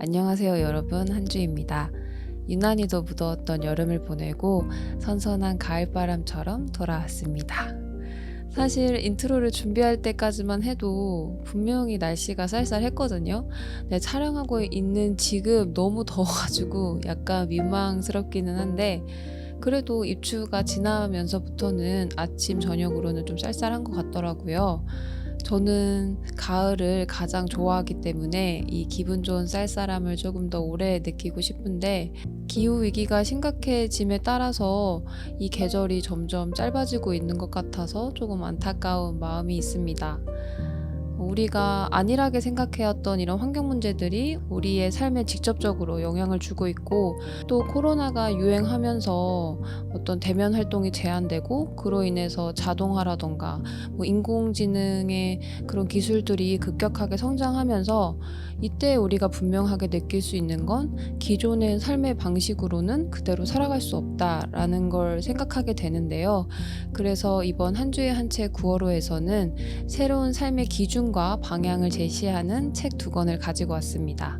안녕하세요 여러분, 한주입니다. 유난히도 무더웠던 여름을 보내고 선선한 가을바람처럼 돌아왔습니다. 사실 인트로를 준비할 때까지만 해도 분명히 날씨가 쌀쌀했거든요. 근데 촬영하고 있는 지금 너무 더워가지고 약간 민망스럽기는 한데, 그래도 입추가 지나면서부터는 아침 저녁으로는 좀 쌀쌀한 것 같더라고요. 저는 가을을 가장 좋아하기 때문에 이 기분 좋은 쌀쌀함을 조금 더 오래 느끼고 싶은데, 기후 위기가 심각해짐에 따라서 이 계절이 점점 짧아지고 있는 것 같아서 조금 안타까운 마음이 있습니다. 우리가 안일하게 생각해왔던 이런 환경 문제들이 우리의 삶에 직접적으로 영향을 주고 있고, 또 코로나가 유행하면서 어떤 대면 활동이 제한되고 그로 인해서 자동화라던가 인공지능의 그런 기술들이 급격하게 성장하면서, 이때 우리가 분명하게 느낄 수 있는 건 기존의 삶의 방식으로는 그대로 살아갈 수 없다라는 걸 생각하게 되는데요. 그래서 이번 한 주의 한 책 9월호에서는 새로운 삶의 기준과 방향을 제시하는 책 2권을 가지고 왔습니다.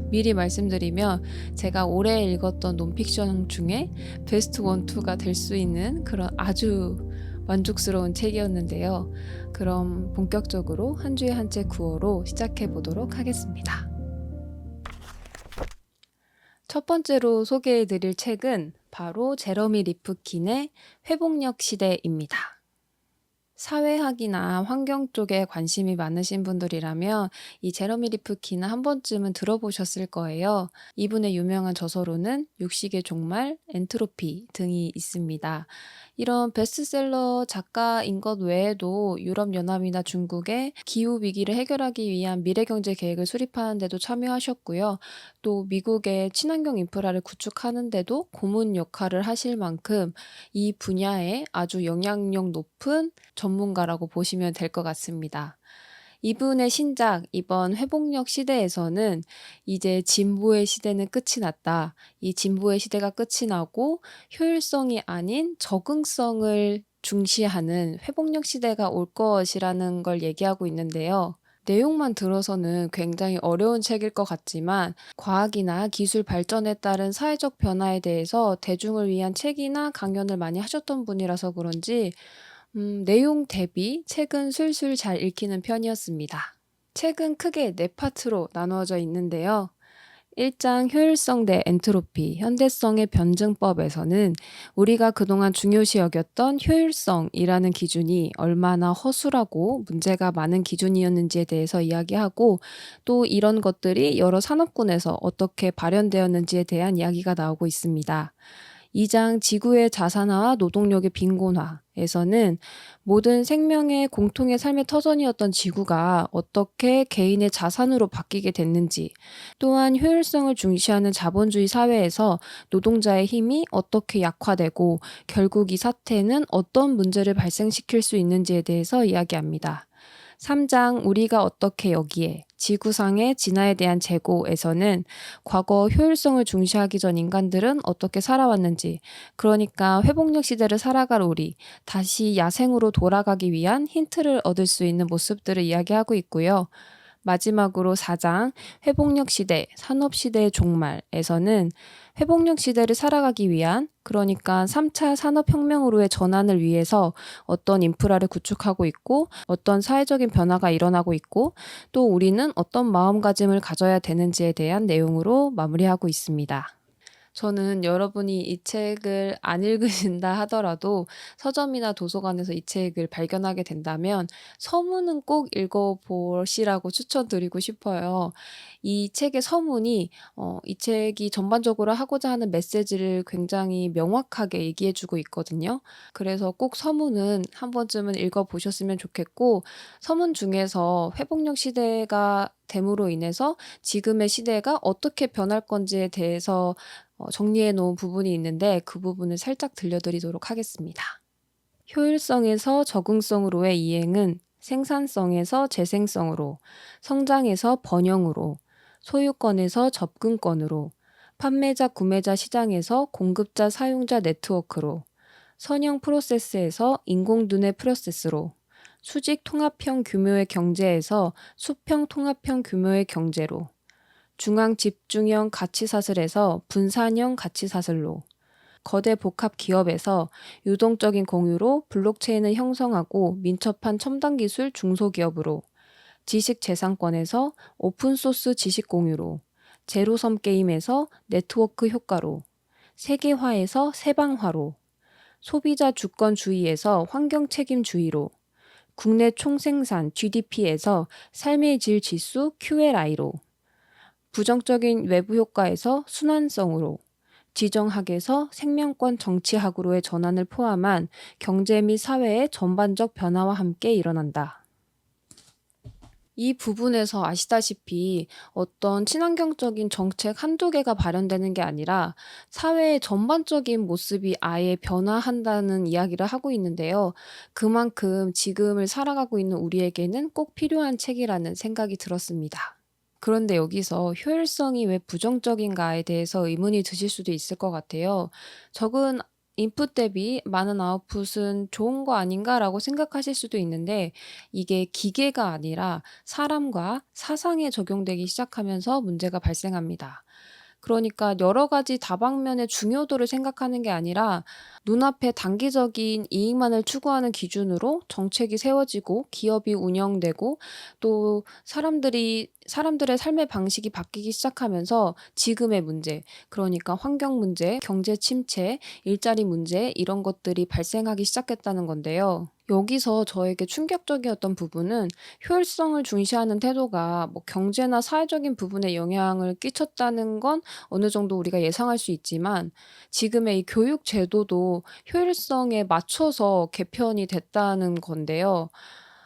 미리 말씀드리면 제가 올해 읽었던 논픽션 중에 베스트 1, 2가 될 수 있는 그런 아주 만족스러운 책이었는데요. 그럼 본격적으로 한 주의 한 책 9월호 시작해 보도록 하겠습니다. 첫 번째로 소개해 드릴 책은 바로 제러미 리프킨의 회복력 시대입니다. 사회학이나 환경 쪽에 관심이 많으신 분들이라면 이 제러미 리프킨은 한 번쯤은 들어보셨을 거예요. 이분의 유명한 저서로는 육식의 종말, 엔트로피 등이 있습니다. 이런 베스트셀러 작가인 것 외에도 유럽연합이나 중국의 기후 위기를 해결하기 위한 미래경제 계획을 수립하는 데도 참여하셨고요. 또 미국의 친환경 인프라를 구축하는 데도 고문 역할을 하실 만큼 이 분야에 아주 영향력 높은 전문가라고 보시면 될 것 같습니다. 이분의 신작 이번 회복력 시대에서는 이제 진보의 시대는 끝이 났다. 이 진보의 시대가 끝이 나고 효율성이 아닌 적응성을 중시하는 회복력 시대가 올 것이라는 걸 얘기하고 있는데요. 내용만 들어서는 굉장히 어려운 책일 것 같지만, 과학이나 기술 발전에 따른 사회적 변화에 대해서 대중을 위한 책이나 강연을 많이 하셨던 분이라서 그런지 내용 대비 책은 술술 잘 읽히는 편이었습니다. 책은 크게 4파트로 나누어져 있는데요. 1장 효율성 대 엔트로피, 현대성의 변증법에서는 우리가 그동안 중요시 여겼던 효율성이라는 기준이 얼마나 허술하고 문제가 많은 기준이었는지에 대해서 이야기하고, 또 이런 것들이 여러 산업군에서 어떻게 발현되었는지에 대한 이야기가 나오고 있습니다. 2장 지구의 자산화와 노동력의 빈곤화에서는 모든 생명의 공통의 삶의 터전이었던 지구가 어떻게 개인의 자산으로 바뀌게 됐는지, 또한 효율성을 중시하는 자본주의 사회에서 노동자의 힘이 어떻게 약화되고 결국 이 사태는 어떤 문제를 발생시킬 수 있는지에 대해서 이야기합니다. 3장 우리가 어떻게 여기에 지구상의 진화에 대한 재고에서는 과거 효율성을 중시하기 전 인간들은 어떻게 살아왔는지, 그러니까 회복력 시대를 살아갈 우리, 다시 야생으로 돌아가기 위한 힌트를 얻을 수 있는 모습들을 이야기하고 있고요. 마지막으로 4장 회복력 시대, 산업 시대의 종말에서는 회복력 시대를 살아가기 위한, 그러니까 3차 산업혁명으로의 전환을 위해서 어떤 인프라를 구축하고 있고 어떤 사회적인 변화가 일어나고 있고, 또 우리는 어떤 마음가짐을 가져야 되는지에 대한 내용으로 마무리하고 있습니다. 저는 여러분이 이 책을 안 읽으신다 하더라도 서점이나 도서관에서 이 책을 발견하게 된다면 서문은 꼭 읽어보시라고 추천드리고 싶어요. 이 책의 서문이 이 책이 전반적으로 하고자 하는 메시지를 굉장히 명확하게 얘기해주고 있거든요. 그래서 꼭 서문은 한 번쯤은 읽어보셨으면 좋겠고, 서문 중에서 회복력 시대가 됨으로 인해서 지금의 시대가 어떻게 변할 건지에 대해서 정리해 놓은 부분이 있는데, 그 부분을 살짝 들려드리도록 하겠습니다. 효율성에서 적응성으로의 이행은 생산성에서 재생성으로, 성장에서 번영으로, 소유권에서 접근권으로, 판매자 구매자 시장에서 공급자 사용자 네트워크로, 선형 프로세스에서 인공두뇌 프로세스로, 수직 통합형 규모의 경제에서 수평 통합형 규모의 경제로, 중앙 집중형 가치사슬에서 분산형 가치사슬로, 거대 복합 기업에서 유동적인 공유로 블록체인을 형성하고 민첩한 첨단 기술 중소기업으로, 지식 재산권에서 오픈소스 지식 공유로, 제로섬 게임에서 네트워크 효과로, 세계화에서 세방화로, 소비자 주권주의에서 환경 책임주의로, 국내 총생산 GDP에서 삶의 질 지수 QLI로, 부정적인 외부 효과에서 순환성으로, 지정학에서 생명권 정치학으로의 전환을 포함한 경제 및 사회의 전반적 변화와 함께 일어난다. 이 부분에서 아시다시피 어떤 친환경적인 정책 한두 개가 발현되는 게 아니라 사회의 전반적인 모습이 아예 변화한다는 이야기를 하고 있는데요. 그만큼 지금을 살아가고 있는 우리에게는 꼭 필요한 책이라는 생각이 들었습니다. 그런데 여기서 효율성이 왜 부정적인가에 대해서 의문이 드실 수도 있을 것 같아요. 적은 인풋 대비 많은 아웃풋은 좋은 거 아닌가라고 생각하실 수도 있는데 이게 기계가 아니라 사람과 사상에 적용되기 시작하면서 문제가 발생합니다. 그러니까 여러 가지 다방면의 중요도를 생각하는 게 아니라 눈앞에 단기적인 이익만을 추구하는 기준으로 정책이 세워지고 기업이 운영되고 또 사람들의 삶의 방식이 바뀌기 시작하면서 지금의 문제, 그러니까 환경 문제, 경제 침체, 일자리 문제 이런 것들이 발생하기 시작했다는 건데요. 여기서 저에게 충격적이었던 부분은 효율성을 중시하는 태도가 뭐 경제나 사회적인 부분에 영향을 끼쳤다는 건 어느 정도 우리가 예상할 수 있지만 지금의 이 교육 제도도 효율성에 맞춰서 개편이 됐다는 건데요.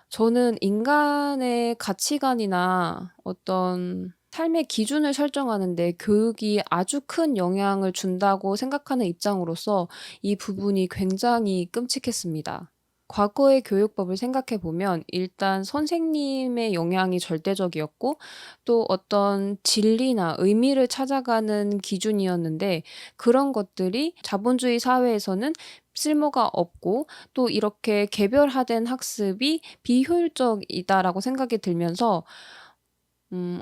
저는 인간의 가치관이나 어떤 삶의 기준을 설정하는 데 교육이 아주 큰 영향을 준다고 생각하는 입장으로서 이 부분이 굉장히 끔찍했습니다. 과거의 교육법을 생각해 보면 일단 선생님의 영향이 절대적이었고 또 어떤 진리나 의미를 찾아가는 기준이었는데 그런 것들이 자본주의 사회에서는 쓸모가 없고 또 이렇게 개별화된 학습이 비효율적이다라고 생각이 들면서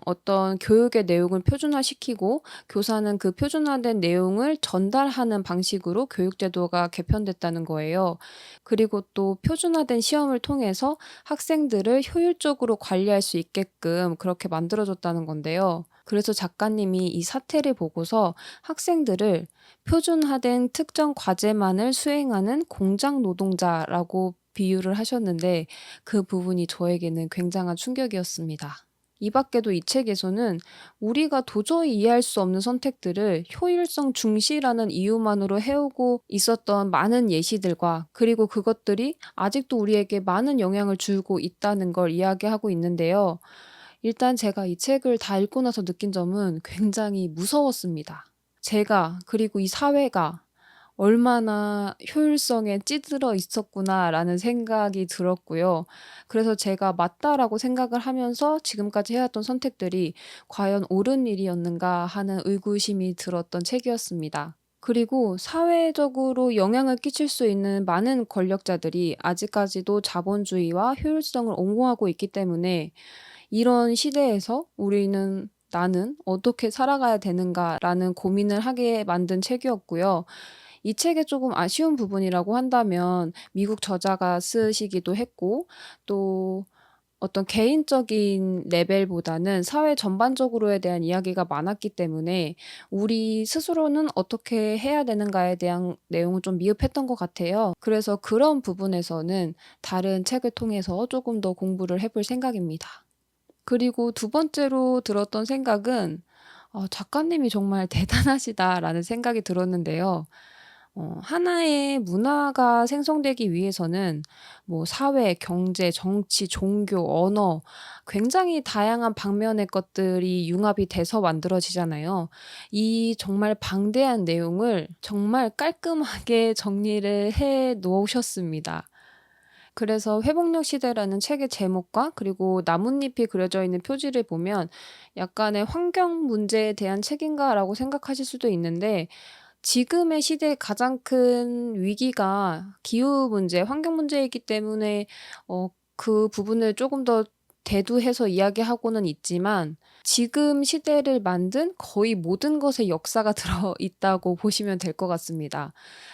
어떤 교육의 내용을 표준화시키고 교사는 그 표준화된 내용을 전달하는 방식으로 교육 제도가 개편됐다는 거예요. 그리고 또 표준화된 시험을 통해서 학생들을 효율적으로 관리할 수 있게끔 그렇게 만들어 줬다는 건데요. 그래서 작가님이 이 사태를 보고서 학생들을 표준화된 특정 과제만을 수행하는 공장 노동자라고 비유를 하셨는데 그 부분이 저에게는 굉장한 충격이었습니다. 이 밖에도 이 책에서는 우리가 도저히 이해할 수 없는 선택들을 효율성 중시라는 이유만으로 해오고 있었던 많은 예시들과 그리고 그것들이 아직도 우리에게 많은 영향을 주고 있다는 걸 이야기하고 있는데요. 일단 제가 이 책을 다 읽고 나서 느낀 점은 굉장히 무서웠습니다. 제가 그리고 이 사회가 얼마나 효율성에 찌들어 있었구나라는 생각이 들었고요. 그래서 제가 맞다라고 생각을 하면서 지금까지 해왔던 선택들이 과연 옳은 일이었는가 하는 의구심이 들었던 책이었습니다. 그리고 사회적으로 영향을 끼칠 수 있는 많은 권력자들이 아직까지도 자본주의와 효율성을 옹호하고 있기 때문에 이런 시대에서 나는 어떻게 살아가야 되는가라는 고민을 하게 만든 책이었고요. 이 책의 조금 아쉬운 부분이라고 한다면 미국 저자가 쓰시기도 했고 또 어떤 개인적인 레벨보다는 사회 전반적으로에 대한 이야기가 많았기 때문에 우리 스스로는 어떻게 해야 되는가에 대한 내용은 좀 미흡했던 것 같아요. 그래서 그런 부분에서는 다른 책을 통해서 조금 더 공부를 해볼 생각입니다. 그리고 두 번째로 들었던 생각은 작가님이 정말 대단하시다라는 생각이 들었는데요. 하나의 문화가 생성되기 위해서는 뭐 사회, 경제, 정치, 종교, 언어 굉장히 다양한 방면의 것들이 융합이 돼서 만들어지잖아요. 이 정말 방대한 내용을 정말 깔끔하게 정리를 해 놓으셨습니다. 그래서 회복력 시대라는 책의 제목과 그리고 나뭇잎이 그려져 있는 표지를 보면 약간의 '환경 문제에 대한 책인가?'라고 생각하실 수도 있는데 지금의 시대의 가장 큰 위기가 기후 문제, 환경 문제이기 때문에 그 부분을 조금 더 대두해서 이야기하고는 있지만 지금 시대를 만든 거의 모든 것의 역사가 들어있다고 보시면 될 것 같습니다.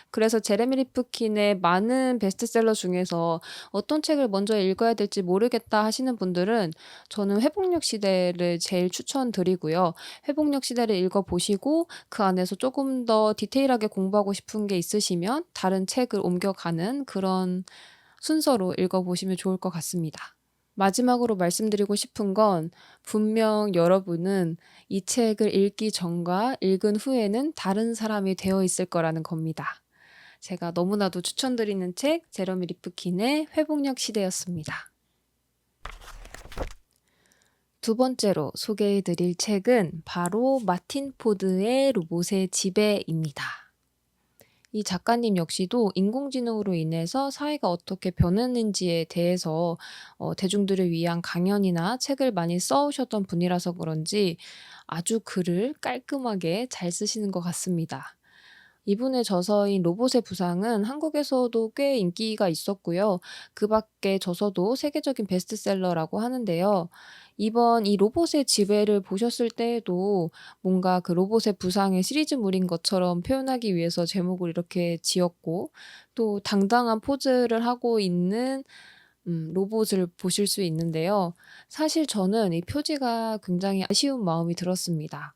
그래서 제레미 리프킨의 많은 베스트셀러 중에서 '어떤 책을 먼저 읽어야 될지 모르겠다.' 하시는 분들은 저는 회복력 시대를 제일 추천드리고요. 회복력 시대를 읽어 보시고 그 안에서 조금 더 디테일하게 공부하고 싶은 게 있으시면 다른 책을 옮겨가는 그런 순서로 읽어 보시면 좋을 것 같습니다. 마지막으로 말씀드리고 싶은 건 분명 여러분은 이 책을 읽기 전과 읽은 후에는 다른 사람이 되어 있을 거라는 겁니다. 제가 너무나도 추천드리는 책 제러미 리프킨의 회복력 시대였습니다. 두 번째로 소개해 드릴 책은 바로 마틴 포드의 로봇의 지배입니다. 이 작가님 역시도 인공지능으로 인해서 사회가 어떻게 변했는지에 대해서 대중들을 위한 강연이나 책을 많이 써 오셨던 분이라서 그런지 아주 글을 깔끔하게 잘 쓰시는 것 같습니다. 이분의 저서인 로봇의 부상은 한국에서도 꽤 인기가 있었고요. 그 밖의 저서도 세계적인 베스트셀러라고 하는데요. 이번 이 로봇의 지배를 보셨을 때에도 뭔가 그 로봇의 부상의 시리즈물인 것처럼 표현하기 위해서 제목을 이렇게 지었고 또 당당한 포즈를 하고 있는 로봇을 보실 수 있는데요. 사실 저는 이 표지가 굉장히 아쉬운 마음이 들었습니다.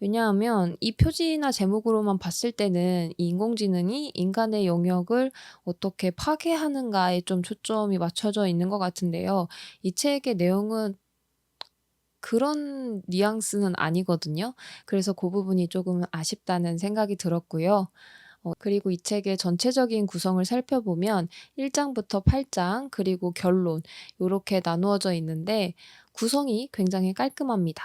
왜냐하면 이 표지나 제목으로만 봤을 때는 이 인공지능이 인간의 영역을 어떻게 파괴하는가에 좀 초점이 맞춰져 있는 것 같은데요. 이 책의 내용은 그런 뉘앙스는 아니거든요. 그래서 그 부분이 조금 아쉽다는 생각이 들었고요. 그리고 이 책의 전체적인 구성을 살펴보면 1 장부터 8장 그리고 결론 요렇게 나누어져 있는데 구성이 굉장히 깔끔합니다.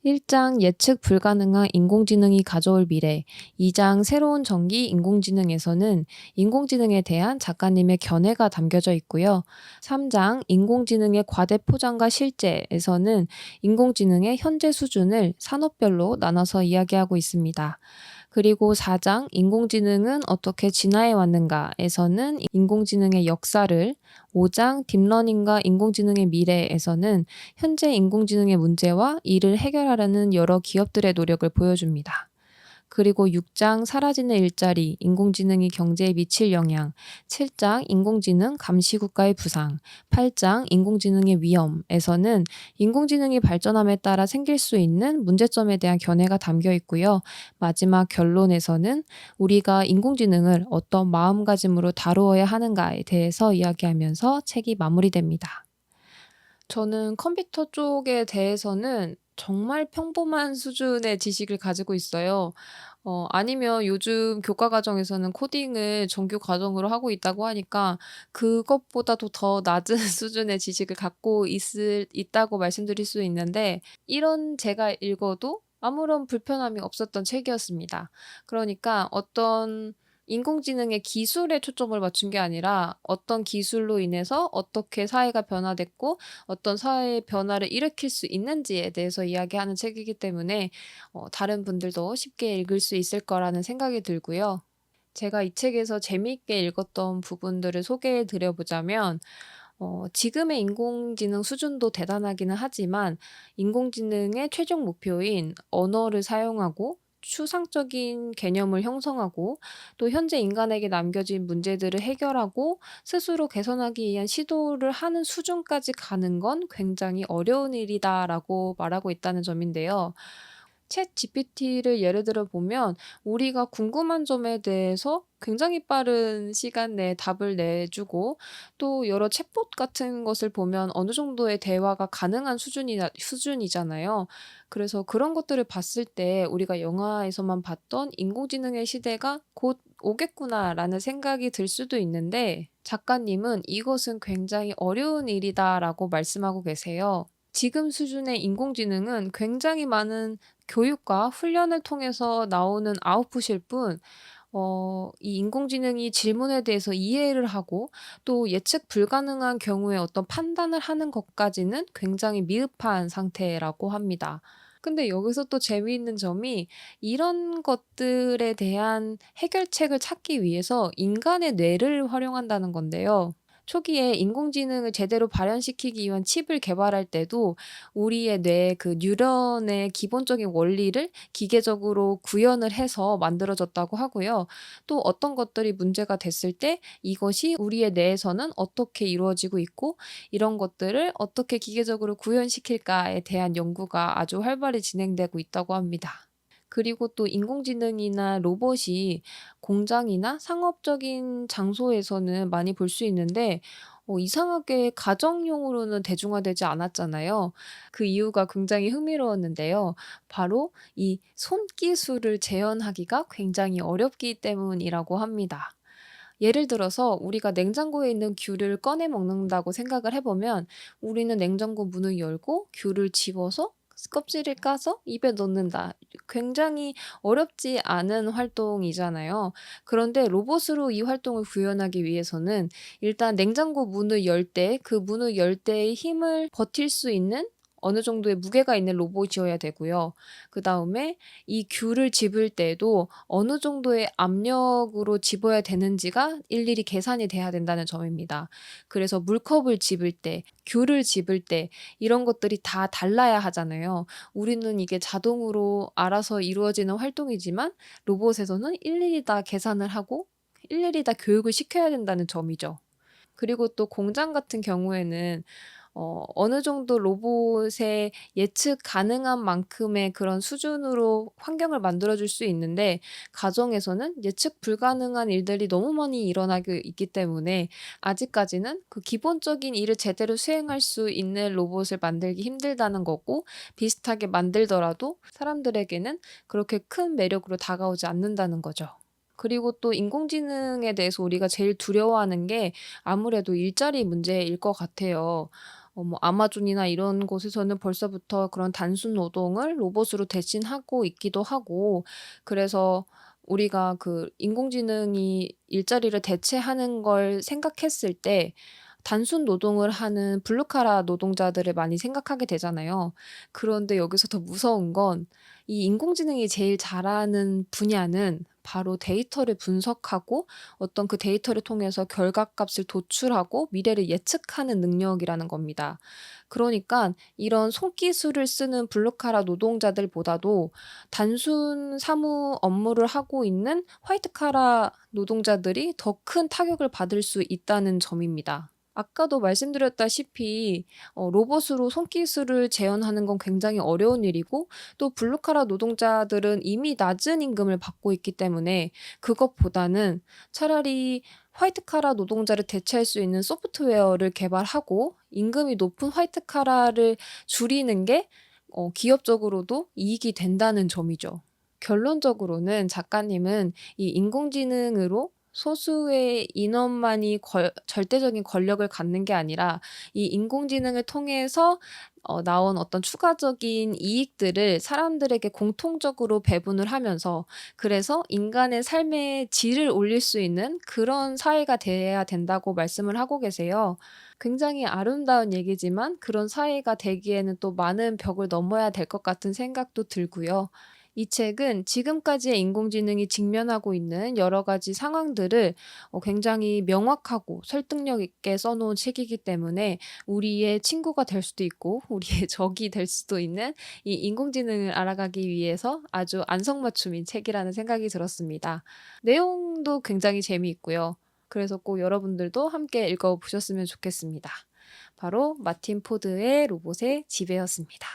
1장 예측 불가능한 인공지능이 가져올 미래, 2장 새로운 전기 인공지능에서는 인공지능에 대한 작가님의 견해가 담겨져 있고요. 3장 인공지능의 과대 포장과 실제에서는 인공지능의 현재 수준을 산업별로 나눠서 이야기하고 있습니다. 그리고 4장 인공지능은 어떻게 진화해 왔는가에서는 인공지능의 역사를, 5장 딥러닝과 인공지능의 미래에서는 현재 인공지능의 문제와 이를 해결하려는 여러 기업들의 노력을 보여줍니다. 그리고 6장 사라지는 일자리, 인공지능이 경제에 미칠 영향, 7장 인공지능 감시 국가의 부상, 8장 인공지능의 위험에서는 인공지능이 발전함에 따라 생길 수 있는 문제점에 대한 견해가 담겨 있고요. 마지막 결론에서는 우리가 인공지능을 어떤 마음가짐으로 다루어야 하는가에 대해서 이야기하면서 책이 마무리됩니다. 저는 컴퓨터 쪽에 대해서는 정말 평범한 수준의 지식을 가지고 있어요. 아니면 요즘 교과 과정에서는 코딩을 정규 과정으로 하고 있다고 하니까 그것보다도 더 낮은 수준의 지식을 갖고 있다고 말씀드릴 수 있는데 이런 제가 읽어도 아무런 불편함이 없었던 책이었습니다. 그러니까 어떤 인공지능의 기술에 초점을 맞춘 게 아니라 어떤 기술로 인해서 어떻게 사회가 변화됐고 어떤 사회의 변화를 일으킬 수 있는지에 대해서 이야기하는 책이기 때문에 다른 분들도 쉽게 읽을 수 있을 거라는 생각이 들고요. 제가 이 책에서 재미있게 읽었던 부분들을 소개해 드려 보자면 지금의 인공지능 수준도 대단하기는 하지만 인공지능의 최종 목표인 언어를 사용하고 추상적인 개념을 형성하고 또 현재 인간에게 남겨진 문제들을 해결하고 스스로 개선하기 위한 시도를 하는 수준까지 가는 건 굉장히 어려운 일이다라고 말하고 있다는 점인데요. 챗GPT를 예를 들어 보면 우리가 궁금한 점에 대해서 굉장히 빠른 시간 내에 답을 내주고 또 여러 챗봇 같은 것을 보면 어느 정도의 대화가 가능한 수준이잖아요. 그래서 그런 것들을 봤을 때 우리가 영화에서만 봤던 '인공지능의 시대가 곧 오겠구나.'라는 생각이 들 수도 있는데 작가님은 "이것은 굉장히 어려운 일이다."라고 말씀하고 계세요. 지금 수준의 인공지능은 굉장히 많은 교육과 훈련을 통해서 나오는 아웃풋일 뿐 이 인공지능이 질문에 대해서 이해를 하고 또 예측 불가능한 경우에 어떤 판단을 하는 것까지는 굉장히 미흡한 상태라고 합니다. 근데 여기서 또 재미있는 점이 이런 것들에 대한 해결책을 찾기 위해서 인간의 뇌를 활용한다는 건데요. 초기에 인공지능을 제대로 발현시키기 위한 칩을 개발할 때도 우리의 뇌의 그 뉴런의 기본적인 원리를 기계적으로 구현을 해서 만들어졌다고 하고요. 또 어떤 것들이 문제가 됐을 때 이것이 우리의 뇌에서는 어떻게 이루어지고 있고 이런 것들을 어떻게 기계적으로 구현시킬까에 대한 연구가 아주 활발히 진행되고 있다고 합니다. 그리고 또 인공지능이나 로봇이 공장이나 상업적인 장소에서는 많이 볼 수 있는데 이상하게 가정용으로는 대중화되지 않았잖아요. 그 이유가 굉장히 흥미로웠는데요. 바로 이 손기술을 재현하기가 굉장히 어렵기 때문이라고 합니다. 예를 들어서 우리가 냉장고에 있는 귤을 꺼내 먹는다고 생각을 해 보면 우리는 냉장고 문을 열고 귤을 집어서 껍질을 까서 입에 넣는다. 굉장히 어렵지 않은 활동이잖아요. 그런데 로봇으로 이 활동을 구현하기 위해서는 일단 냉장고 문을 열 때 그 문을 열 때의 힘을 버틸 수 있는 어느 정도의 무게가 있는 로봇이어야 되고요. 그다음에 이 귤을 집을 때도 어느 정도의 압력으로 집어야 되는지가 일일이 계산이 돼야 된다는 점입니다. 그래서 물컵을 집을 때, 귤을 집을 때 이런 것들이 다 달라야 하잖아요. 우리는 이게 자동으로 알아서 이루어지는 활동이지만 로봇에서는 일일이 다 계산을 하고 일일이 다 교육을 시켜야 된다는 점이죠. 그리고 또 공장 같은 경우에는 어느 정도 로봇의 예측 가능한 만큼의 그런 수준으로 환경을 만들어 줄 수 있는데 가정에서는 예측 불가능한 일들이 너무 많이 일어나고 있기 때문에 아직까지는 그 기본적인 일을 제대로 수행할 수 있는 로봇을 만들기 힘들다는 거고 비슷하게 만들더라도 사람들에게는 그렇게 큰 매력으로 다가오지 않는다는 거죠. 그리고 또 인공지능에 대해서 우리가 제일 두려워하는 게 아무래도 일자리 문제일 것 같아요. 뭐 아마존이나 이런 곳에서는 벌써부터 그런 단순 노동을 로봇으로 대신하고 있기도 하고 그래서 우리가 그 인공지능이 일자리를 대체하는 걸 생각했을 때 단순 노동을 하는 블루카라 노동자들을 많이 생각하게 되잖아요. 그런데 여기서 더 무서운 건 이 인공지능이 제일 잘하는 분야는 바로 데이터를 분석하고 어떤 그 데이터를 통해서 결과값을 도출하고 미래를 예측하는 능력이라는 겁니다. 그러니까 이런 손기술을 쓰는 블루카라 노동자들보다도 단순 사무 업무를 하고 있는 화이트 카라 노동자들이 더 큰 타격을 받을 수 있다는 점입니다. 아까도 말씀드렸다시피 로봇으로 손기술을 재현하는 건 굉장히 어려운 일이고 또 블루카라 노동자들은 이미 낮은 임금을 받고 있기 때문에 그것보다는 차라리 화이트 카라 노동자를 대체할 수 있는 소프트웨어를 개발하고 임금이 높은 화이트 카라를 줄이는 게 기업적으로도 이익이 된다는 점이죠. 결론적으로는 작가님은 이 인공지능으로 소수의 인원만이 절대적인 권력을 갖는 게 아니라 이 인공지능을 통해서 나온 어떤 추가적인 이익들을 사람들에게 공통적으로 배분을 하면서 그래서 인간의 삶의 질을 올릴 수 있는 그런 사회가 돼야 된다고 말씀을 하고 계세요. 굉장히 아름다운 얘기지만 그런 사회가 되기에는 또 많은 벽을 넘어야 될 것 같은 생각도 들고요. 이 책은 지금까지의 인공지능이 직면하고 있는 여러 가지 상황들을 굉장히 명확하고 설득력 있게 써 놓은 책이기 때문에 우리의 친구가 될 수도 있고 우리의 적이 될 수도 있는 이 인공지능을 알아가기 위해서 아주 안성맞춤인 책이라는 생각이 들었습니다. 내용도 굉장히 재미있고요. 그래서 꼭 여러분들도 함께 읽어 보셨으면 좋겠습니다. 바로 마틴 포드의 로봇의 지배였습니다.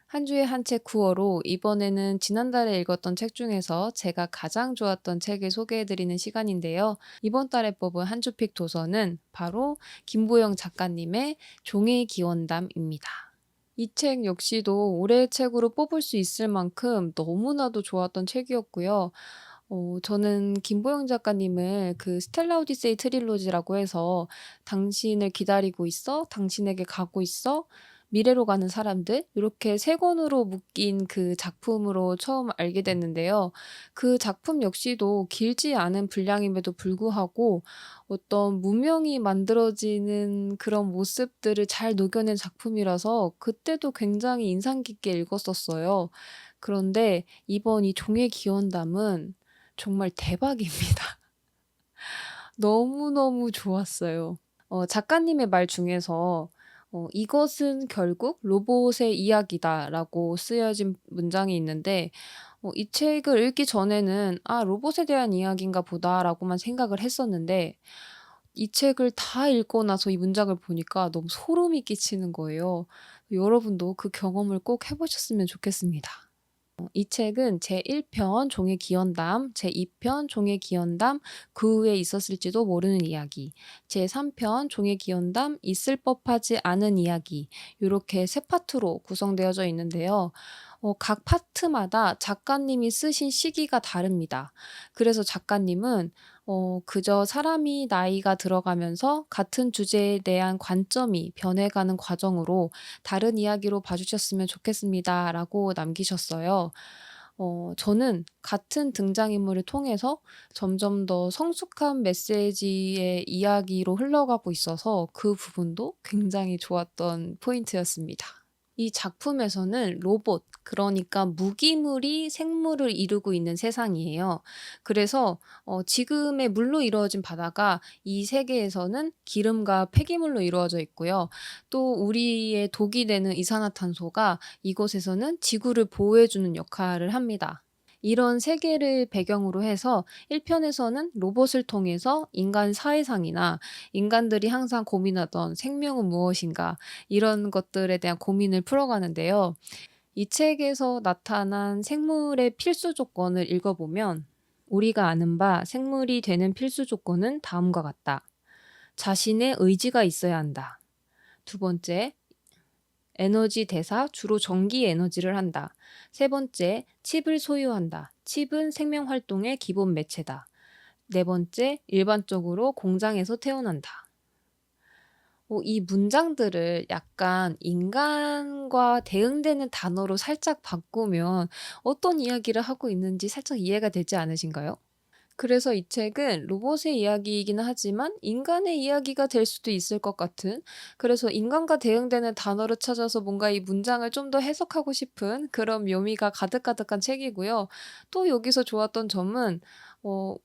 한 주에 한 책 구어로 이번에는 지난달에 읽었던 책 중에서 제가 가장 좋았던 책을 소개해 드리는 시간인데요. 이번 달에 뽑은 한 주픽 도서는 바로 김보영 작가님의 종의 기원담입니다. 이 책 역시도 올해의 책으로 뽑을 수 있을 만큼 너무나도 좋았던 책이었고요. 저는 김보영 작가님을 그 스텔라 오디세이 트릴로지라고 해서 당신을 기다리고 있어, 당신에게 가고 있어, 미래로 가는 사람들 이렇게 세 권으로 묶인 그 작품으로 처음 알게 됐는데요. 그 작품 역시도 길지 않은 분량임에도 불구하고 어떤 무명이 만들어지는 그런 모습들을 잘 녹여낸 작품이라서 그때도 굉장히 인상 깊게 읽었었어요. 그런데 이번 이 종의 기원담은 정말 대박입니다. 너무너무 좋았어요. 작가님의 말 중에서 "이것은 결국 로봇의 이야기다."라고 쓰여진 문장이 있는데 이 책을 읽기 전에는 '아 로봇에 대한 이야기인가 보다.'라고만 생각을 했었는데 이 책을 다 읽고 나서 이 문장을 보니까 너무 소름이 끼치는 거예요. 여러분도 그 경험을 꼭 해 보셨으면 좋겠습니다. 이 책은 제1 편 종의 기원담, 제2 편 종의 기원담 그 후에 있었을지도 모르는 이야기, 제3 편 종의 기원담 있을 법하지 않은 이야기 요렇게 세 파트로 구성되어져 있는데요. 각 파트마다 작가님이 쓰신 시기가 다릅니다. 그래서 작가님은 그저 사람이 나이가 들어가면서 같은 주제에 대한 관점이 변해가는 과정으로 다른 이야기로 봐 주셨으면 좋겠습니다."라고 남기셨어요. 저는 같은 등장인물을 통해서 점점 더 성숙한 메시지의 이야기로 흘러가고 있어서 그 부분도 굉장히 좋았던 포인트였습니다. 이 작품에서는 로봇, 그러니까 무기물이 생물을 이루고 있는 세상이에요. 그래서 지금의 물로 이루어진 바다가 이 세계에서는 기름과 폐기물로 이루어져 있고요. 또 우리의 독이 되는 이산화탄소가 이곳에서는 지구를 보호해 주는 역할을 합니다. 이런 세계를 배경으로 해서 1 편에서는 로봇을 통해서 인간 사회상이나 인간들이 항상 고민하던 '생명은 무엇인가?' 이런 것들에 대한 고민을 풀어가는데요. 이 책에서 나타난 생물의 필수 조건을 읽어보면 우리가 아는 바 생물이 되는 필수 조건은 다음과 같다. 자신의 의지가 있어야 한다. 두 번째, 에너지 대사 주로 전기 에너지를 한다. 세 번째, 칩을 소유한다. 칩은 생명 활동의 기본 매체다. 네 번째, 일반적으로 공장에서 태어난다. 이 문장들을 약간 인간과 대응되는 단어로 살짝 바꾸면 어떤 이야기를 하고 있는지 살짝 이해가 되지 않으신가요? 그래서 이 책은 로봇의 이야기이기는 하지만 인간의 이야기가 될 수도 있을 것 같은, 그래서 인간과 대응되는 단어를 찾아서 뭔가 이 문장을 좀 더 해석하고 싶은 그런 묘미가 가득가득한 책이고요. 또 여기서 좋았던 점은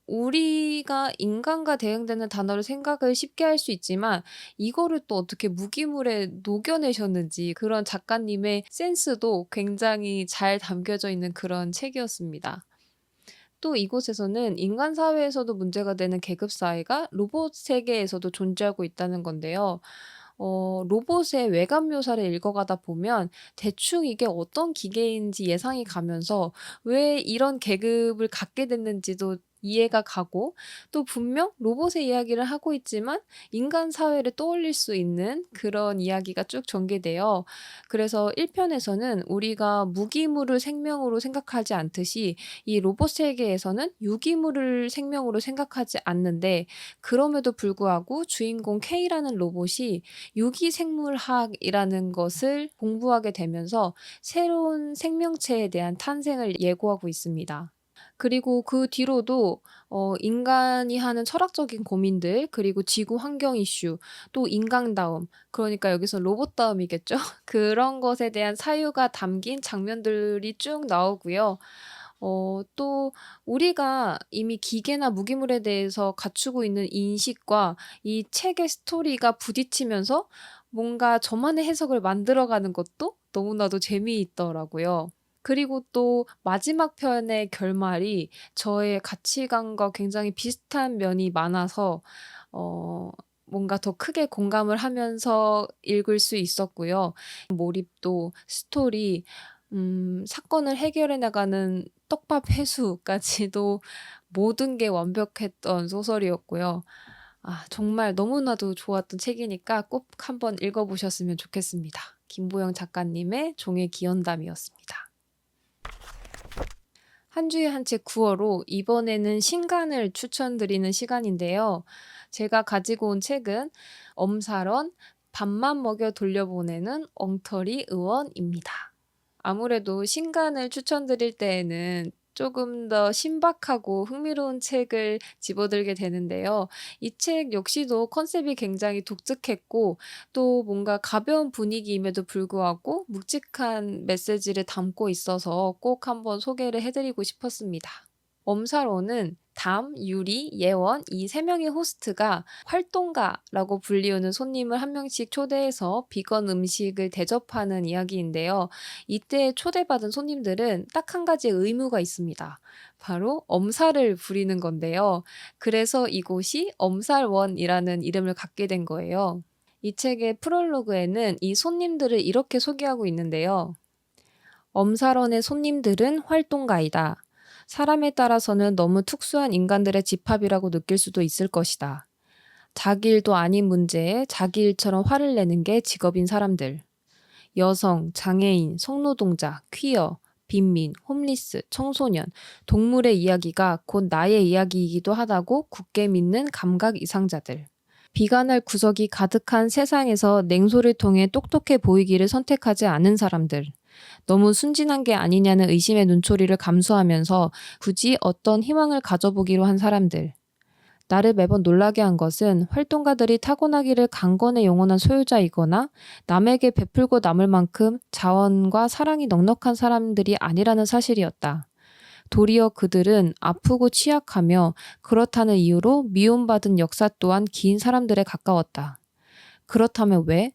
우리가 인간과 대응되는 단어를 생각을 쉽게 할 수 있지만 이거를 또 어떻게 무기물에 녹여내셨는지 그런 작가님의 센스도 굉장히 잘 담겨져 있는 그런 책이었습니다. 또 이곳에서는 인간 사회에서도 문제가 되는 계급 사회가 로봇 세계에서도 존재하고 있다는 건데요. 로봇의 외관 묘사를 읽어가다 보면 대충 이게 어떤 기계인지 예상이 가면서 왜 이런 계급을 갖게 됐는지도 이해가 가고, 또 분명 로봇의 이야기를 하고 있지만 인간 사회를 떠올릴 수 있는 그런 이야기가 쭉 전개돼요. 그래서 1 편에서는 우리가 무기물을 생명으로 생각하지 않듯이 이 로봇 세계에서는 유기물을 생명으로 생각하지 않는데, 그럼에도 불구하고 주인공 K라는 로봇이 유기생물학이라는 것을 공부하게 되면서 새로운 생명체에 대한 탄생을 예고하고 있습니다. 그리고 그 뒤로도 인간이 하는 철학적인 고민들, 그리고 지구 환경 이슈, 또 인간다움, 그러니까 여기서 로봇다움이겠죠. 그런 것에 대한 사유가 담긴 장면들이 쭉 나오고요. 또 우리가 이미 기계나 무기물에 대해서 갖추고 있는 인식과 이 책의 스토리가 부딪히면서 뭔가 저만의 해석을 만들어가는 것도 너무나도 재미있더라고요. 그리고 또 마지막 편의 결말이 저의 가치관과 굉장히 비슷한 면이 많아서 어 뭔가 더 크게 공감을 하면서 읽을 수 있었고요. 몰입도, 스토리, 사건을 해결해 나가는 떡밥 회수까지도 모든 게 완벽했던 소설이었고요. 정말 너무나도 좋았던 책이니까 꼭 한번 읽어 보셨으면 좋겠습니다. 김보영 작가님의 종의 기원담이었습니다. 한 주에 한 책 구어로 이번에는 신간을 추천드리는 시간인데요. 제가 가지고 온 책은 엄살원 밥만 먹여 돌려보내는 엉터리 의원입니다. 아무래도 신간을 추천드릴 때에는 조금 더 신박하고 흥미로운 책을 집어들게 되는데요. 이 책 역시도 컨셉이 굉장히 독특했고 또 뭔가 가벼운 분위기임에도 불구하고 묵직한 메시지를 담고 있어서 꼭 한번 소개를 해 드리고 싶었습니다. 엄사로는 담, 유리, 예원 이 세 명의 호스트가 활동가라고 불리우는 손님을 한 명씩 초대해서 비건 음식을 대접하는 이야기인데요. 이때 초대받은 손님들은 딱 한 가지 의무가 있습니다. 바로 엄살을 부리는 건데요. 그래서 이곳이 엄살원이라는 이름을 갖게 된 거예요. 이 책의 프롤로그에는 이 손님들을 이렇게 소개하고 있는데요. 엄살원의 손님들은 활동가이다. 사람에 따라서는 너무 특수한 인간들의 집합이라고 느낄 수도 있을 것이다. 자기 일도 아닌 문제에 자기 일처럼 화를 내는 게 직업인 사람들. 여성, 장애인, 성노동자, 퀴어, 빈민, 홈리스, 청소년, 동물의 이야기가 곧 나의 이야기이기도 하다고 굳게 믿는 감각 이상자들. 비관할 구석이 가득한 세상에서 냉소를 통해 똑똑해 보이기를 선택하지 않은 사람들. 너무 순진한 게 아니냐는 의심의 눈초리를 감수하면서 굳이 어떤 희망을 가져보기로 한 사람들. 나를 매번 놀라게 한 것은 활동가들이 타고나기를 강건의 영원한 소유자이거나 남에게 베풀고 남을 만큼 자원과 사랑이 넉넉한 사람들이 아니라는 사실이었다. 도리어 그들은 아프고 취약하며 그렇다는 이유로 미움받은 역사 또한 긴 사람들에 가까웠다. 그렇다면 왜?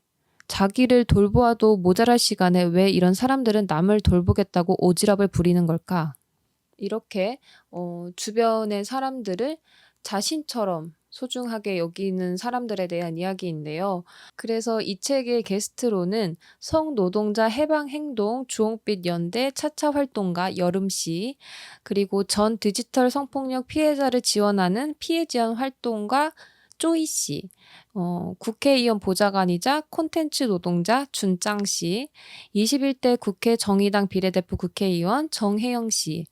자기를 돌보아도 모자랄 시간에 왜 이런 사람들은 남을 돌보겠다고 오지랖을 부리는 걸까? 이렇게 주변의 사람들을 자신처럼 소중하게 여기는 사람들에 대한 이야기인데요. 그래서 이 책의 게스트로는 성노동자 해방행동 주홍빛 연대 차차 활동가 여름씨, 그리고 전 디지털 성폭력 피해자를 지원하는 피해지원 활동가 쪼이씨, 국회의원 보좌관이자 콘텐츠 노동자 준짱씨, 21대 국회 정의당 비례대표 국회의원 정혜영씨,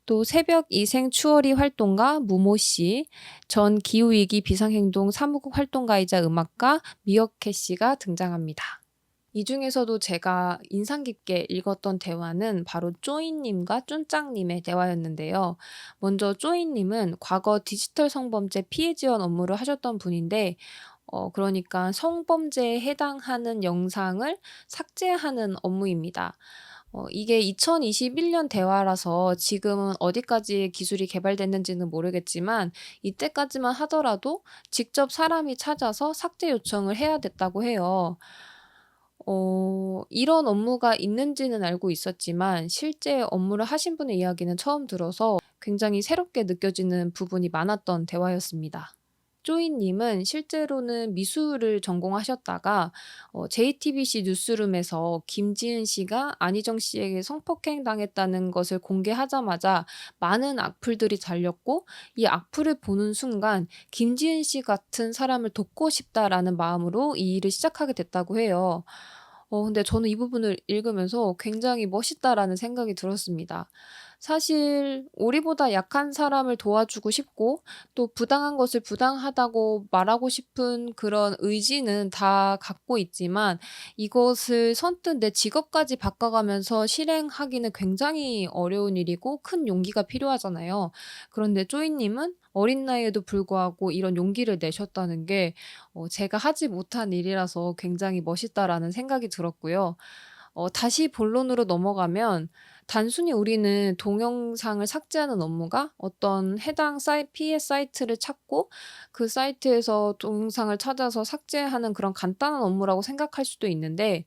또 새벽 이생 추월이 활동가 무모씨, 전 기후위기 비상행동 사무국 활동가이자 음악가 미어캣씨가 등장합니다. 이 중에서도 제가 인상 깊게 읽었던 대화는 바로 쪼이님과 쭌짱님의 대화였는데요. 먼저 쪼이님은 과거 디지털 성범죄 피해 지원 업무를 하셨던 분인데, 그러니까 성범죄에 해당하는 영상을 삭제하는 업무입니다. 이게 2021년 대화라서 지금은 어디까지 기술이 개발됐는지는 모르겠지만 이때까지만 하더라도 직접 사람이 찾아서 삭제 요청을 해야 됐다고 해요. 이런 업무가 있는지는 알고 있었지만 실제 업무를 하신 분의 이야기는 처음 들어서 굉장히 새롭게 느껴지는 부분이 많았던 대화였습니다. 쪼이님은 실제로는 미술을 전공하셨다가 JTBC 뉴스룸에서 김지은 씨가 안희정 씨에게 성폭행 당했다는 것을 공개하자마자 많은 악플들이 달렸고, 이 악플을 보는 순간 김지은 씨 같은 사람을 돕고 싶다라는 마음으로 이 일을 시작하게 됐다고 해요. 근데 저는 이 부분을 읽으면서 굉장히 멋있다라는 생각이 들었습니다. 사실 우리보다 약한 사람을 도와주고 싶고 또 부당한 것을 부당하다고 말하고 싶은 그런 의지는 다 갖고 있지만 이것을 선뜻 내 직업까지 바꿔가면서 실행하기는 굉장히 어려운 일이고 큰 용기가 필요하잖아요. 그런데 쪼이님은 어린 나이에도 불구하고 이런 용기를 내셨다는 게 제가 하지 못한 일이라서 굉장히 멋있다라는 생각이 들었고요. 다시 본론으로 넘어가면 단순히 우리는 동영상을 삭제하는 업무가 어떤 해당 피해 사이트를 찾고 그 사이트에서 동영상을 찾아서 삭제하는 그런 간단한 업무라고 생각할 수도 있는데,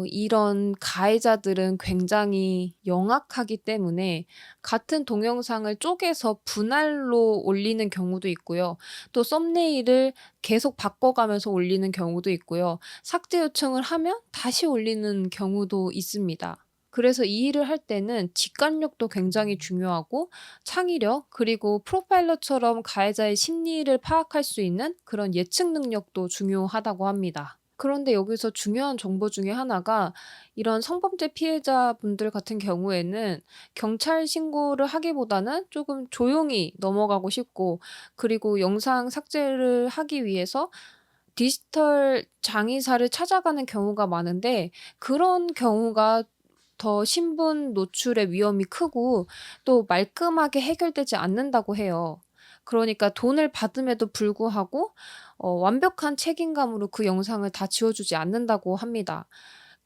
이런 가해자들은 굉장히 영악하기 때문에 같은 동영상을 쪼개서 분할로 올리는 경우도 있고요. 또 썸네일을 계속 바꿔가면서 올리는 경우도 있고요. 삭제 요청을 하면 다시 올리는 경우도 있습니다. 그래서 이 일을 할 때는 직관력도 굉장히 중요하고 창의력, 그리고 프로파일러처럼 가해자의 심리를 파악할 수 있는 그런 예측 능력도 중요하다고 합니다. 그런데 여기서 중요한 정보 중에 하나가, 이런 성범죄 피해자분들 같은 경우에는 경찰 신고를 하기보다는 조금 조용히 넘어가고 싶고, 그리고 영상 삭제를 하기 위해서 디지털 장의사를 찾아가는 경우가 많은데, 그런 경우가 더 신분 노출의 위험이 크고 또 말끔하게 해결되지 않는다고 해요. 그러니까 돈을 받음에도 불구하고 완벽한 책임감으로 그 영상을 다 지워주지 않는다고 합니다.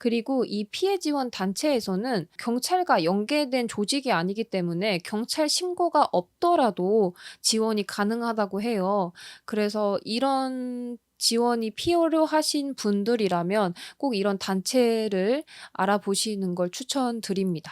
그리고 이 피해 지원 단체에서는 경찰과 연계된 조직이 아니기 때문에 경찰 신고가 없더라도 지원이 가능하다고 해요. 그래서 이런 지원이 필요하신 분들이라면 꼭 이런 단체를 알아보시는 걸 추천드립니다.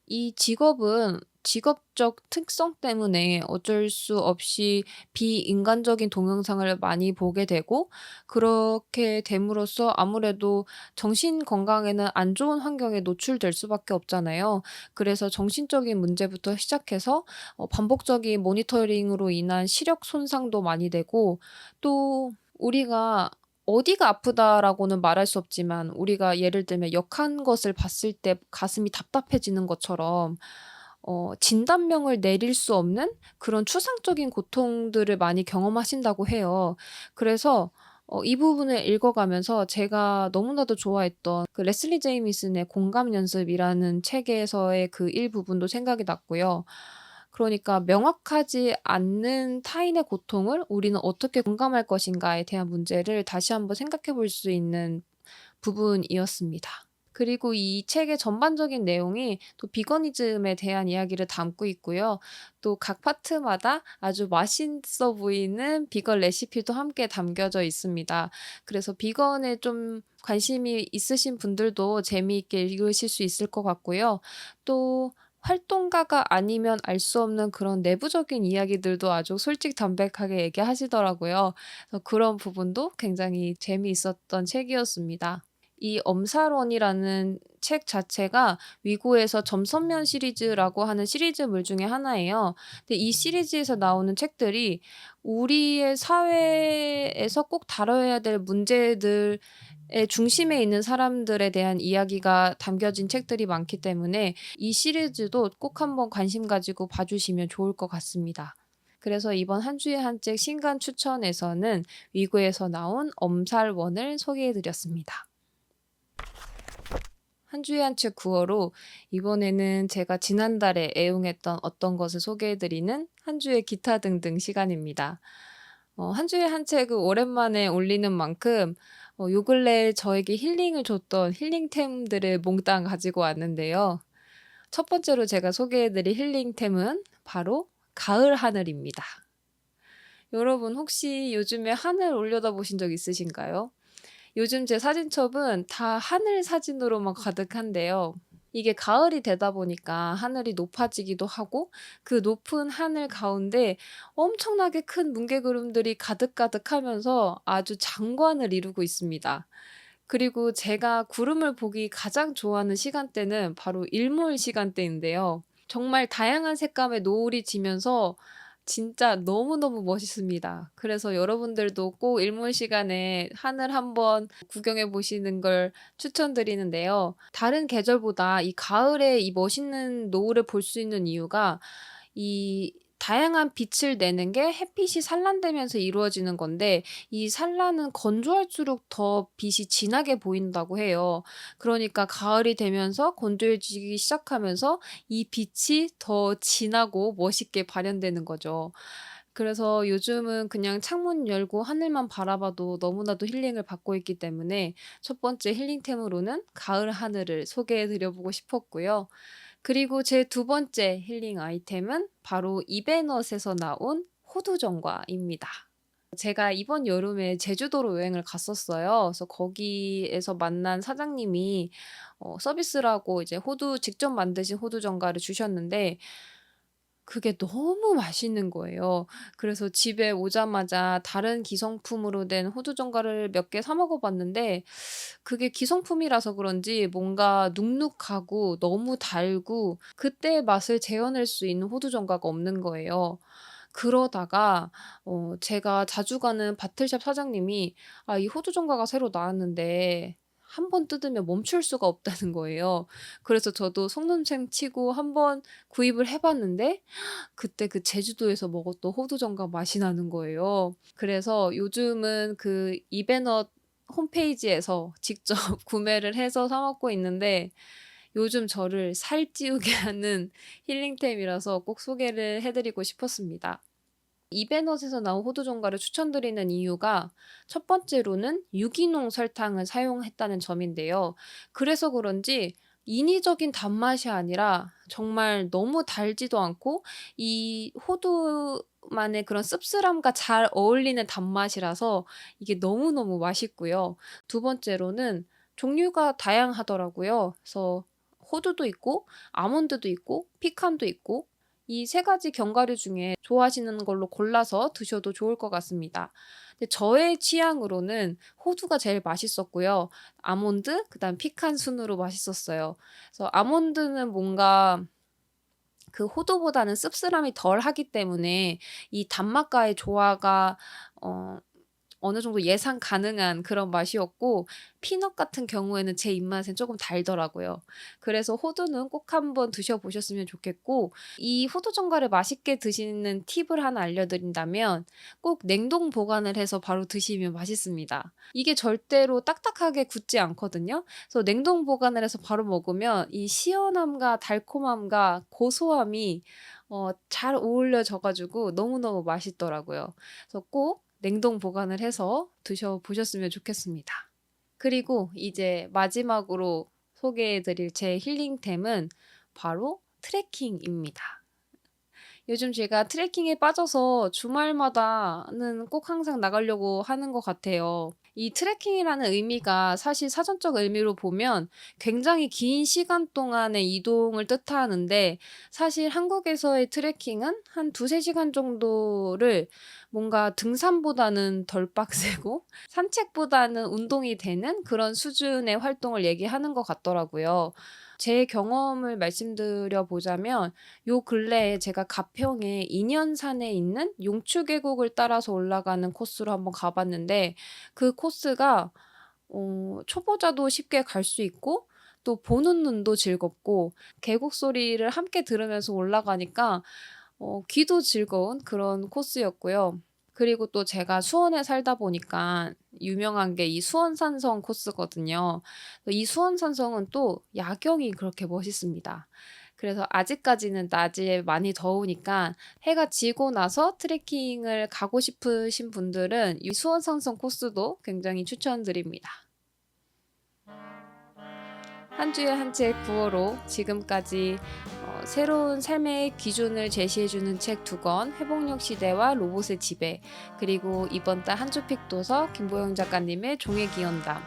이 직업은 직업적 특성 때문에 어쩔 수 없이 비인간적인 동영상을 많이 보게 되고, 그렇게 됨으로써 아무래도 정신 건강에는 안 좋은 환경에 노출될 수밖에 없잖아요. 그래서 정신적인 문제부터 시작해서 반복적인 모니터링으로 인한 시력 손상도 많이 되고, 또 우리가 어디가 아프다라고는 말할 수 없지만 우리가 예를 들면 역한 것을 봤을 때 가슴이 답답해지는 것처럼 진단명을 내릴 수 없는 그런 추상적인 고통들을 많이 경험하신다고 해요. 그래서 이 부분을 읽어가면서 제가 너무나도 좋아했던 그 레슬리 제이미슨의 공감 연습이라는 책에서의 그 일부분도 생각이 났고요. 그러니까 명확하지 않는 타인의 고통을 우리는 어떻게 공감할 것인가에 대한 문제를 다시 한번 생각해 볼 수 있는 부분이었습니다. 그리고 이 책의 전반적인 내용이 또 비거니즘에 대한 이야기를 담고 있고요. 또 각 파트마다 아주 맛있어 보이는 비건 레시피도 함께 담겨져 있습니다. 그래서 비건에 좀 관심이 있으신 분들도 재미있게 읽으실 수 있을 것 같고요. 또 활동가가 아니면 알 수 없는 그런 내부적인 이야기들도 아주 솔직담백하게 얘기하시더라고요. 그래서 그런 부분도 굉장히 재미있었던 책이었습니다. 이 엄살원이라는 책 자체가 위고에서 점선면 시리즈라고 하는 시리즈물 중에 하나예요. 근데 이 시리즈에서 나오는 책들이 우리의 사회에서 꼭 다뤄야 될 문제들의 중심에 있는 사람들에 대한 이야기가 담겨진 책들이 많기 때문에 이 시리즈도 꼭 한번 관심 가지고 봐 주시면 좋을 것 같습니다. 그래서 이번 한 주에 한 책 신간 추천에서는 위고에서 나온 엄살원을 소개해 드렸습니다. 한 주에 한 책 구어로 이번에는 제가 지난달에 애용했던 어떤 것을 소개해 드리는 한 주의 기타 등등 시간입니다. 한 주에 한 책을 오랜만에 올리는 만큼 요 근래 저에게 힐링을 줬던 힐링템들을 몽땅 가지고 왔는데요. 첫 번째로 제가 소개해 드릴 힐링템은 바로 가을 하늘입니다. 여러분 혹시 요즘에 하늘 올려다보신 적 있으신가요? 요즘 제 사진첩은 다 하늘 사진으로만 가득한데요. 이게 가을이 되다 보니까 하늘이 높아지기도 하고 그 높은 하늘 가운데 엄청나게 큰 뭉게구름들이 가득가득하면서 아주 장관을 이루고 있습니다. 그리고 제가 구름을 보기 가장 좋아하는 시간대는 바로 일몰 시간대인데요. 정말 다양한 색감의 노을이 지면서 진짜 너무너무 멋있습니다. 그래서 여러분들도 꼭 일몰 시간에 하늘 한번 구경해 보시는 걸 추천드리는데요. 다른 계절보다 이 가을에 이 멋있는 노을을 볼 수 있는 이유가 이 다양한 빛을 내는 게 햇빛이 산란되면서 이루어지는 건데, 이 산란은 건조할수록 더 빛이 진하게 보인다고 해요. 그러니까 가을이 되면서 건조해지기 시작하면서 이 빛이 더 진하고 멋있게 발현되는 거죠. 그래서 요즘은 그냥 창문 열고 하늘만 바라봐도 너무나도 힐링을 받고 있기 때문에 첫 번째 힐링템으로는 가을 하늘을 소개해 드려 보고 싶었고요. 그리고 제 두 번째 힐링 아이템은 바로 이베넛에서 나온 호두정과입니다. 제가 이번 여름에 제주도로 여행을 갔었어요. 그래서 거기에서 만난 사장님이 서비스라고 이제 호두 직접 만드신 호두정과를 주셨는데 그게 너무 맛있는 거예요. 그래서 집에 오자마자 다른 기성품으로 된 호두정과를 몇 개 사 먹어 봤는데 그게 기성품이라서 그런지 뭔가 눅눅하고 너무 달고 그때의 맛을 재현할 수 있는 호두정과가 없는 거예요. 그러다가 제가 자주 가는 바틀샵 사장님이 이 호두정과가 새로 나왔는데 한 번 뜯으면 멈출 수가 없다는 거예요. 그래서 저도 속눈썹 치고 한번 구입을 해 봤는데 그때 그 제주도에서 먹었던 호두정과 맛이 나는 거예요. 그래서 요즘은 그 이베넛 홈페이지에서 직접 구매를 해서 사 먹고 있는데 요즘 저를 살찌우게 하는 힐링템이라서 꼭 소개를 해 드리고 싶었습니다. 이베넛에서 나온 호두 정과를 추천드리는 이유가 첫 번째로는 유기농 설탕을 사용했다는 점인데요. 그래서 그런지 인위적인 단맛이 아니라 정말 너무 달지도 않고 이 호두만의 그런 씁쓸함과 잘 어울리는 단맛이라서 이게 너무너무 맛있고요. 두 번째로는 종류가 다양하더라고요. 그래서 호두도 있고 아몬드도 있고 피칸도 있고 이 세 가지 견과류 중에 좋아하시는 걸로 골라서 드셔도 좋을 것 같습니다. 근데 저의 취향으로는 호두가 제일 맛있었고요. 아몬드 그다음 피칸 순으로 맛있었어요. 그래서 아몬드는 뭔가 그 호두보다는 씁쓸함이 덜하기 때문에 이 단맛과의 조화가 어 어느 정도 예상 가능한 그런 맛이었고 피넛 같은 경우에는 제 입맛엔 쪼금 달더라고요. 그래서 호두는 꼭 한번 드셔 보셨으면 좋겠고 이 호두 정갈을 맛있게 드시는 팁을 하나 알려드린다면 꼭 냉동 보관을 해서 바로 드시면 맛있습니다. 이게 절대로 딱딱하게 굳지 않거든요. 그래서 냉동 보관을 해서 바로 먹으면 이 시원함과 달콤함과 고소함이 잘 어울려져 가지고 너무너무 맛있더라고요. 그래서 꼭 냉동 보관을 해서 드셔 보셨으면 좋겠습니다. 그리고 이제 마지막으로 소개해 드릴 제 힐링템은 바로 트레킹입니다. 요즘 제가 트레킹에 빠져서 주말마다는 꼭 항상 나가려고 하는 것 같아요. 이 트레킹이라는 의미가 사실 사전적 의미로 보면 굉장히 긴 시간 동안의 이동을 뜻하는데 사실 한국에서의 트레킹은 한 2-3 시간 정도를 뭔가 등산보다는 덜 빡세고 산책보다는 운동이 되는 그런 수준의 활동을 얘기하는 것 같더라고요. 제 경험을 말씀드려 보자면 요 근래에 제가 가평에 인연산에 있는 용추 계곡을 따라서 올라가는 코스로 한번 가 봤는데 그 코스가 초보자도 쉽게 갈 수 있고 또 보는 눈도 즐겁고 계곡 소리를 함께 들으면서 올라가니까 귀도 즐거운 그런 코스였고요. 그리고 또 제가 수원에 살다 보니까 유명한 게 이 수원산성 코스거든요. 이 수원산성은 또 야경이 그렇게 멋있습니다. 그래서 아직까지는 낮에 많이 더우니까 해가 지고 나서 트레킹을 가고 싶으신 분들은 이 수원산성 코스도 굉장히 추천드립니다. 한 주에 한 책 구호로 지금까지 새로운 삶의 기준을 제시해주는 책 2권, 회복력 시대와 로봇의 지배, 그리고 이번 달 한 주 픽 도서 김보영 작가님의 종의 기원담,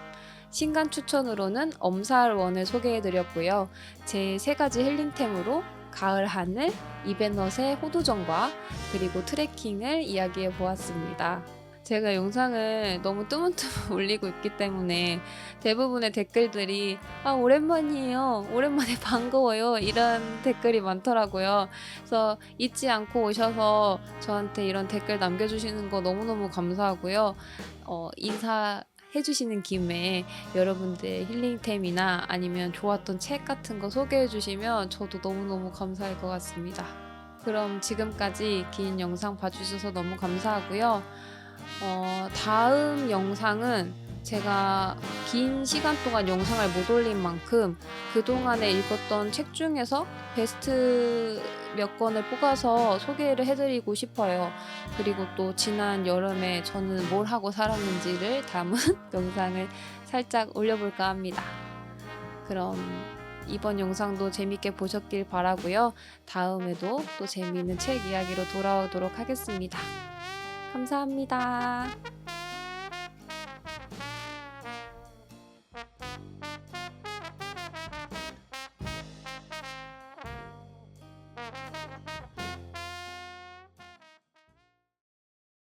신간 추천으로는 엄살원을 소개해드렸고요. 제 3가지 힐링템으로 가을 하늘, 이베넛의 호두정과, 그리고 트레킹을 이야기해 보았습니다. 제가 영상을 너무 뜨문뜨문 올리고 있기 때문에 대부분의 댓글들이 "아 오랜만이에요. 오랜만에 반가워요." 이런 댓글이 많더라고요. 그래서 잊지 않고 오셔서 저한테 이런 댓글 남겨주시는 거 너무너무 감사하고요. 인사해 주시는 김에 여러분들의 힐링템이나 아니면 좋았던 책 같은 거 소개해 주시면 저도 너무너무 감사할 것 같습니다. 그럼 지금까지 긴 영상 봐주셔서 너무 감사하고요. 다음 영상은 제가 긴 시간 동안 영상을 못 올린 만큼 그동안에 읽었던 책 중에서 베스트 몇 권을 뽑아서 소개를 해드리고 싶어요. 그리고 또 지난 여름에 저는 뭘 하고 살았는지를 담은 영상을 살짝 올려볼까 합니다. 그럼 이번 영상도 재밌게 보셨길 바라고요. 다음에도 또 재미있는 책 이야기로 돌아오도록 하겠습니다. 감사합니다.